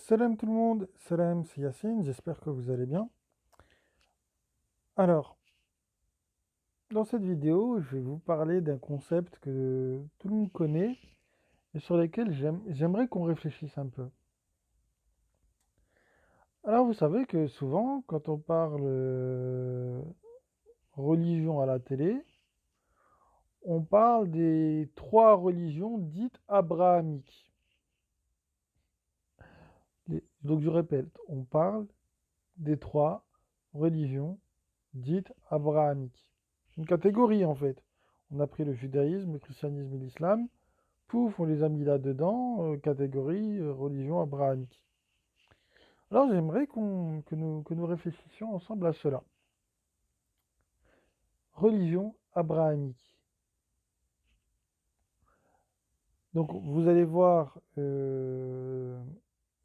Salam tout le monde, salam, c'est Yacine, j'espère que vous allez bien. Alors, dans cette vidéo, je vais vous parler d'un concept que tout le monde connaît et sur lequel j'aimerais qu'on réfléchisse un peu. Alors, vous savez que souvent, quand on parle religion à la télé, on parle des trois religions dites abrahamiques. Donc, je répète, on parle des trois religions dites abrahamiques. Une catégorie en fait. On a pris le judaïsme, le christianisme et l'islam. Pouf, on les a mis là-dedans, catégorie religion abrahamique. Alors j'aimerais que nous réfléchissions ensemble à cela. Religion abrahamique. Donc vous allez voir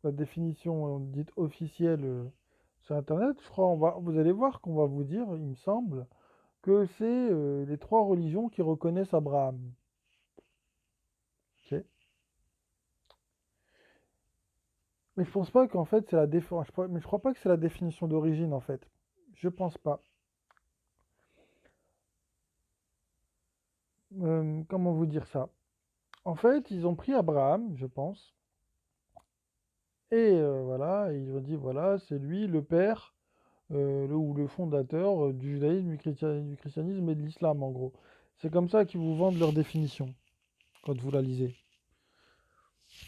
la définition dite officielle sur Internet. Je crois vous allez voir qu'on va vous dire, il me semble, que c'est les trois religions qui reconnaissent Abraham. Ok. Mais je pense pas qu'en fait c'est la définition. Mais je crois pas que c'est la définition d'origine en fait. Je pense pas. Comment vous dire ça? En fait, ils ont pris Abraham, je pense, et voilà, ils ont dit voilà, c'est lui le père ou le fondateur du judaïsme, du christianisme et de l'islam en gros. C'est comme ça qu'ils vous vendent leur définition quand vous la lisez.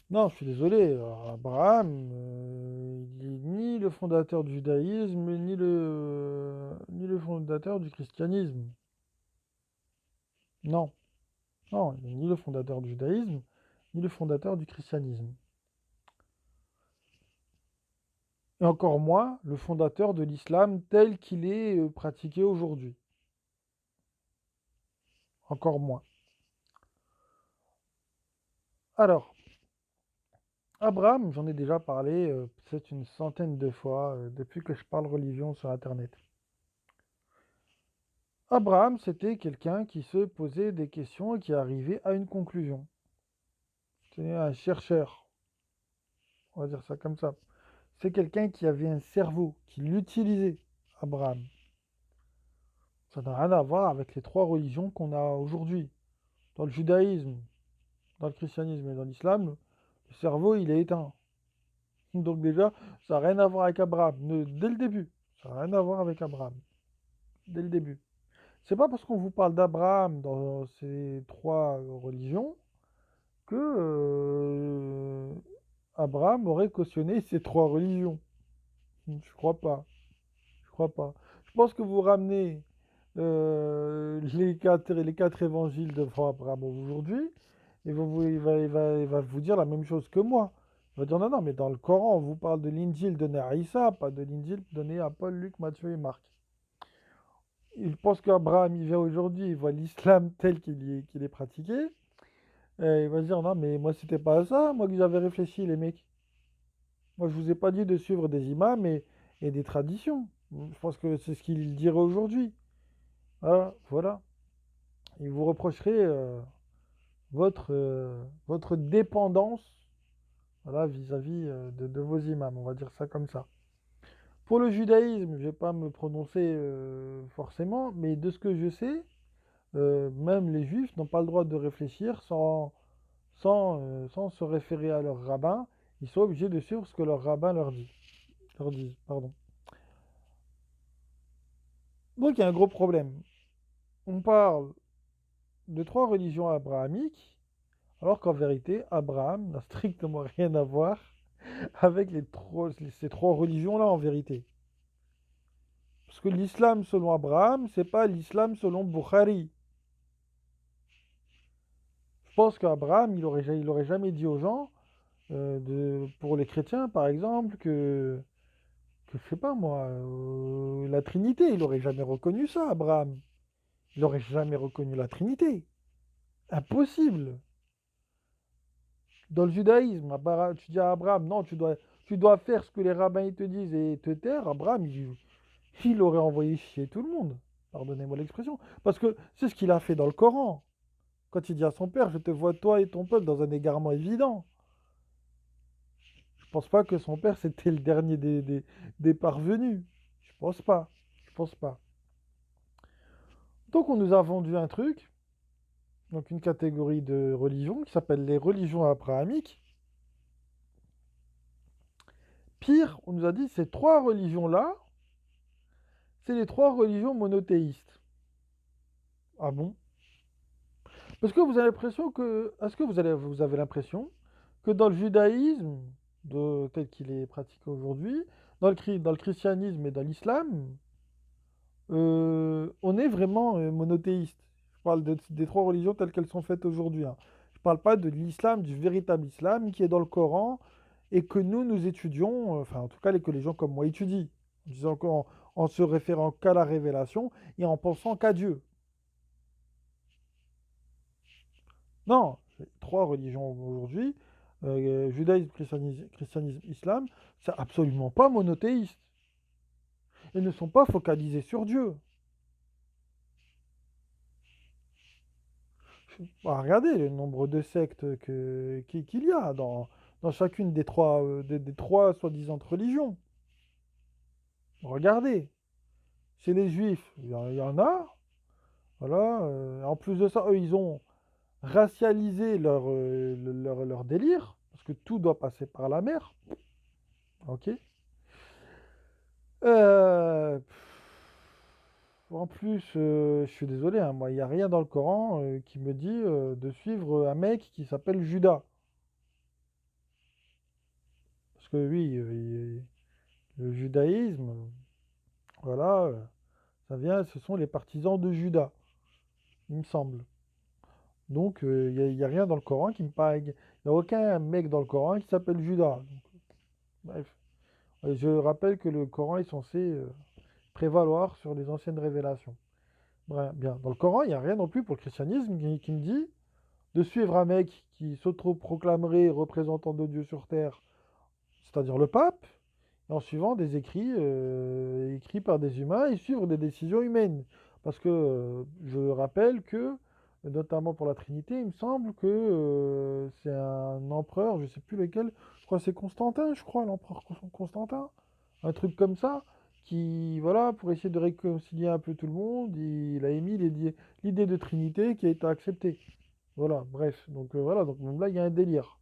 Non, je suis désolé, Abraham, il est ni le fondateur du judaïsme, ni le fondateur du christianisme. Non, non, il n'est ni le fondateur du judaïsme, ni le fondateur du christianisme. Et encore moins le fondateur de l'islam tel qu'il est pratiqué aujourd'hui. Encore moins. Alors, Abraham, j'en ai déjà parlé peut-être une centaine de fois depuis que je parle religion sur Internet. Abraham, c'était quelqu'un qui se posait des questions et qui arrivait à une conclusion. C'était un chercheur, on va dire ça comme ça. C'est quelqu'un qui avait un cerveau, qui l'utilisait, Abraham. Ça n'a rien à voir avec les trois religions qu'on a aujourd'hui. Dans le judaïsme, dans le christianisme et dans l'islam, le cerveau, il est éteint. Donc déjà, ça n'a rien à voir avec Abraham. Dès le début. Ça n'a rien à voir avec Abraham. Dès le début. C'est pas parce qu'on vous parle d'Abraham dans ces trois religions que Abraham aurait cautionné ces trois religions. Je crois pas. Je crois pas. Je pense que vous ramenez les quatre évangiles devant Abraham aujourd'hui, et il va vous dire la même chose que moi. Il va dire non, non, mais dans le Coran, on vous parle de l'injil donné à Issa, pas de l'injil donné à Paul, Luc, Matthieu et Marc. Il pense qu'Abraham, il vient aujourd'hui, il voit l'islam tel qu'il est pratiqué, et il va se dire non, mais moi, c'était pas à ça, moi que j'avais réfléchi, les mecs. Moi, je vous ai pas dit de suivre des imams et des traditions. Je pense que c'est ce qu'il dirait aujourd'hui. Voilà, voilà. Il vous reprocherait votre dépendance voilà, vis-à-vis de vos imams, on va dire ça comme ça. Pour le judaïsme, je ne vais pas me prononcer forcément, mais de ce que je sais, même les juifs n'ont pas le droit de réfléchir sans se référer à leur rabbin. Ils sont obligés de suivre ce que leur rabbin leur dit, pardon. Donc il y a un gros problème. On parle de trois religions abrahamiques, alors qu'en vérité, Abraham n'a strictement rien à voir avec ces trois religions-là en vérité. Parce que l'islam selon Abraham, c'est pas l'islam selon Bukhari. Je pense qu'Abraham, il aurait jamais dit aux gens, pour les chrétiens par exemple, que je sais pas moi, la Trinité, il aurait jamais reconnu ça, Abraham. Il aurait jamais reconnu la Trinité. Impossible. Dans le judaïsme, tu dis à Abraham, non, tu dois faire ce que les rabbins ils te disent et te taire. Abraham, il aurait envoyé chier tout le monde. Pardonnez-moi l'expression. Parce que c'est ce qu'il a fait dans le Coran. Quand il dit à son père, je te vois toi et ton peuple dans un égarement évident. pense pas que son père c'était le dernier des parvenus. Je pense pas. Je pense pas. Donc on nous a vendu un truc, donc une catégorie de religions qui s'appelle les religions abrahamiques. Pire, on nous a dit ces trois religions-là, c'est les trois religions monothéistes. Ah bon? Parce que vous avez l'impression que. Est-ce que vous avez l'impression que dans le judaïsme, tel qu'il est pratiqué aujourd'hui, dans le christianisme et dans l'islam, on est vraiment monothéiste. Je parle des trois religions telles qu'elles sont faites aujourd'hui, hein. Je ne parle pas de l'islam, du véritable islam qui est dans le Coran et que nous étudions, enfin en tout cas que les gens comme moi étudient, en disant en se référant qu'à la révélation et en pensant qu'à Dieu. Non, c'est trois religions aujourd'hui, judaïsme, christianisme, islam, c'est absolument pas monothéiste. Ils ne sont pas focalisés sur Dieu. Bah, regardez le nombre de sectes qu'il y a dans chacune des trois soi-disant religions. Regardez, chez les juifs, il y en a. Voilà. En plus de ça, eux, ils ont racialisé leur délire, parce que tout doit passer par la mer. Ok. En plus, je suis désolé, hein, moi, il n'y a rien dans le Coran qui me dit de suivre un mec qui s'appelle Judas. Parce que oui, le judaïsme, voilà, ce sont les partisans de Judas, il me semble. Donc, il y a rien dans le Coran qui me paraît. Il n'y a aucun mec dans le Coran qui s'appelle Judas. Donc, bref. Je rappelle que le Coran est censé prévaloir sur les anciennes révélations. Bref, bien. Dans le Coran, il n'y a rien non plus pour le christianisme qui me dit de suivre un mec qui s'auto-proclamerait représentant de Dieu sur terre, c'est-à-dire le pape, et en suivant des écrits écrits par des humains et suivre des décisions humaines. Parce que je rappelle que, notamment pour la Trinité, il me semble que c'est un empereur, je ne sais plus lequel, je crois que c'est Constantin, je crois, l'empereur Constantin, un truc comme ça, qui, voilà, pour essayer de réconcilier un peu tout le monde, il a émis l'idée de Trinité qui a été acceptée. Voilà, bref, donc voilà, donc même là, il y a un délire.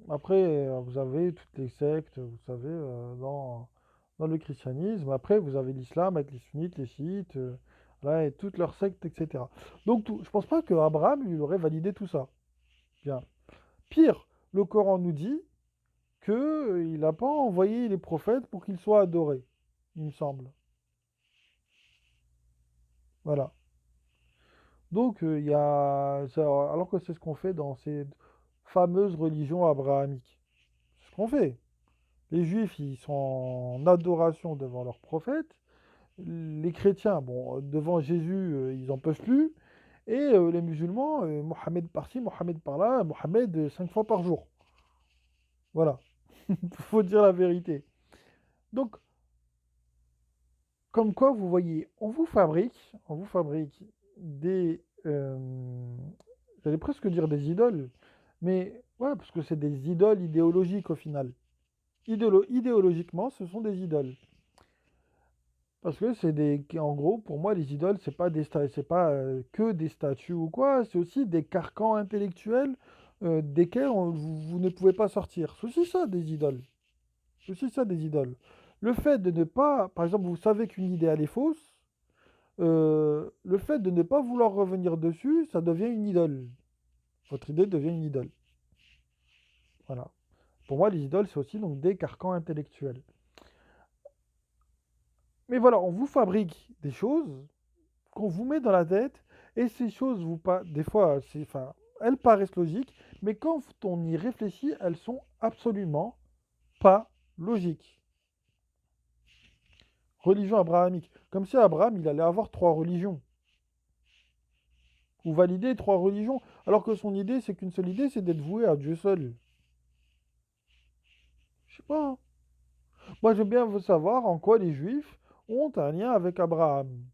Après, vous avez toutes les sectes, vous savez, dans le christianisme. Après, vous avez l'islam avec les sunnites, les chiites, voilà, et toutes leurs sectes, etc. Donc, je pense pas que Abraham lui aurait validé tout ça. Bien. Pire, le Coran nous dit que il n'a pas envoyé les prophètes pour qu'ils soient adorés, il me semble. Voilà. Donc, il y a, alors que c'est ce qu'on fait dans ces fameuses religions abrahamiques. C'est ce qu'on fait. Les juifs, ils sont en adoration devant leur prophète. Les chrétiens, bon, devant Jésus, ils en peuvent plus. Et les musulmans, Mohamed par-ci, Mohamed par-là, Mohamed 5 fois par jour. Voilà. Faut dire la vérité. Donc, comme quoi, vous voyez, on vous fabrique des, j'allais presque dire des idoles, mais ouais, parce que c'est des idoles idéologiques au final. Idéologiquement, ce sont des idoles. Parce que en gros, pour moi, les idoles, c'est pas que des statues ou quoi, c'est aussi des carcans intellectuels desquels vous ne pouvez pas sortir. C'est aussi ça des idoles. C'est aussi ça des idoles. Le fait de ne pas, par exemple, vous savez qu'une idée elle est fausse, le fait de ne pas vouloir revenir dessus, ça devient une idole. Votre idée devient une idole. Voilà. Pour moi, les idoles, c'est aussi donc des carcans intellectuels. Mais voilà, on vous fabrique des choses qu'on vous met dans la tête, et ces choses, des fois, enfin, elles paraissent logiques, mais quand on y réfléchit, elles sont absolument pas logiques. Religion abrahamique. Comme si Abraham, il allait avoir trois religions. Ou valider trois religions, alors que son idée, c'est qu'une seule idée, c'est d'être voué à Dieu seul. Je sais pas, hein. Moi, j'aime bien savoir en quoi les Juifs ont un lien avec Abraham.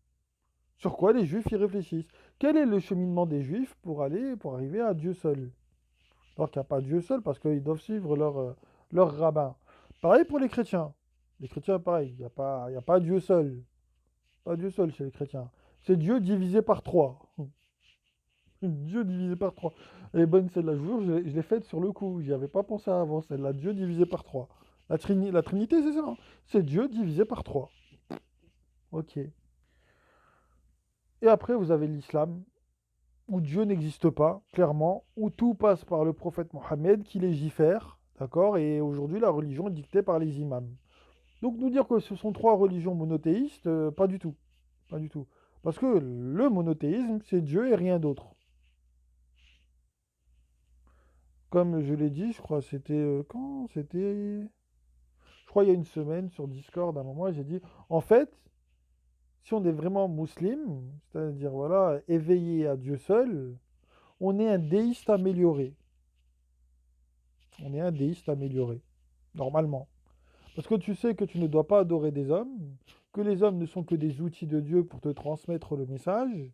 Sur quoi les Juifs y réfléchissent. Quel est le cheminement des Juifs pour arriver à Dieu seul? alors qu'il n'y a pas Dieu seul, parce qu'ils doivent suivre leur rabbin. Pareil pour les chrétiens. Les chrétiens, pareil, il y a pas Dieu seul. Pas Dieu seul chez les chrétiens. C'est Dieu divisé par trois. Dieu divisé par trois. Elle est bonne celle-là, je vous jure, je l'ai faite sur le coup. J'y avais pas pensé avant, celle-là. Dieu divisé par trois. La Trinité, c'est ça, hein. C'est Dieu divisé par trois. Ok. Et après, vous avez l'islam, où Dieu n'existe pas, clairement, où tout passe par le prophète Mohammed qui légifère, d'accord? Et aujourd'hui, la religion est dictée par les imams. Donc nous dire que ce sont trois religions monothéistes, pas du tout. Pas du tout. Parce que le monothéisme, c'est Dieu et rien d'autre. Comme je l'ai dit, je crois, c'était quand? C'était, je crois, il y a une semaine sur Discord, à un moment, j'ai dit, en fait, si on est vraiment musulman, c'est-à-dire, voilà, éveillé à Dieu seul, on est un déiste amélioré. On est un déiste amélioré, normalement. Parce que tu sais que tu ne dois pas adorer des hommes, que les hommes ne sont que des outils de Dieu pour te transmettre le message,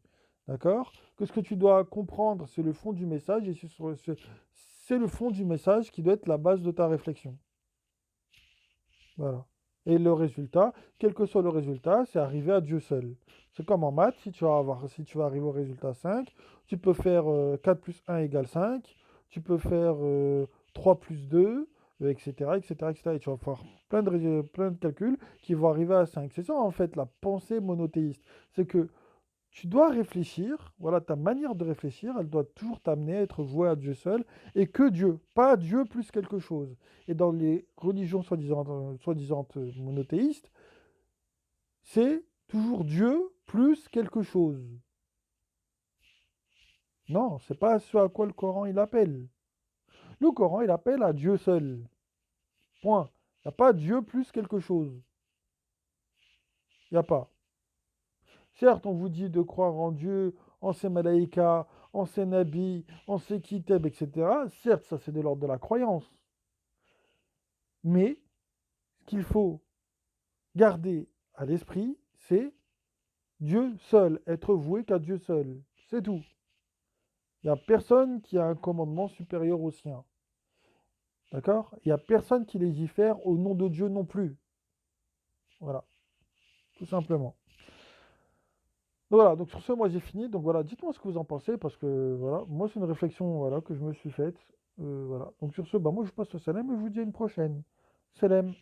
d'accord? Que ce que tu dois comprendre, c'est le fond du message, et c'est le fond du message qui doit être la base de ta réflexion. Voilà. Et le résultat, quel que soit le résultat, c'est arriver à Dieu seul. C'est comme en maths, si tu vas arriver au résultat 5, tu peux faire 4 plus 1 égale 5, tu peux faire 3 plus 2, etc., etc., etc. Et tu vas faire plein de calculs qui vont arriver à 5. C'est ça en fait la pensée monothéiste. C'est que tu dois réfléchir, voilà, ta manière de réfléchir, elle doit toujours t'amener à être voué à Dieu seul, et que Dieu, pas Dieu plus quelque chose. Et dans les religions soi-disant monothéistes, c'est toujours Dieu plus quelque chose. Non, c'est pas ce à quoi le Coran il appelle. Le Coran il appelle à Dieu seul. Point. Il n'y a pas Dieu plus quelque chose. Il n'y a pas. Certes, on vous dit de croire en Dieu, en ses malaïkas, en ses nabis, en ses kitabs, etc. Certes, ça c'est de l'ordre de la croyance. Mais ce qu'il faut garder à l'esprit, c'est Dieu seul, être voué qu'à Dieu seul. C'est tout. Il n'y a personne qui a un commandement supérieur au sien. D'accord? Il n'y a personne qui légifère au nom de Dieu non plus. Voilà, tout simplement. Donc voilà, donc sur ce, moi j'ai fini. Donc voilà, dites-moi ce que vous en pensez, parce que voilà, moi c'est une réflexion voilà, que je me suis faite. Voilà. Donc sur ce, bah, moi je passe au salam et je vous dis à une prochaine. Salam.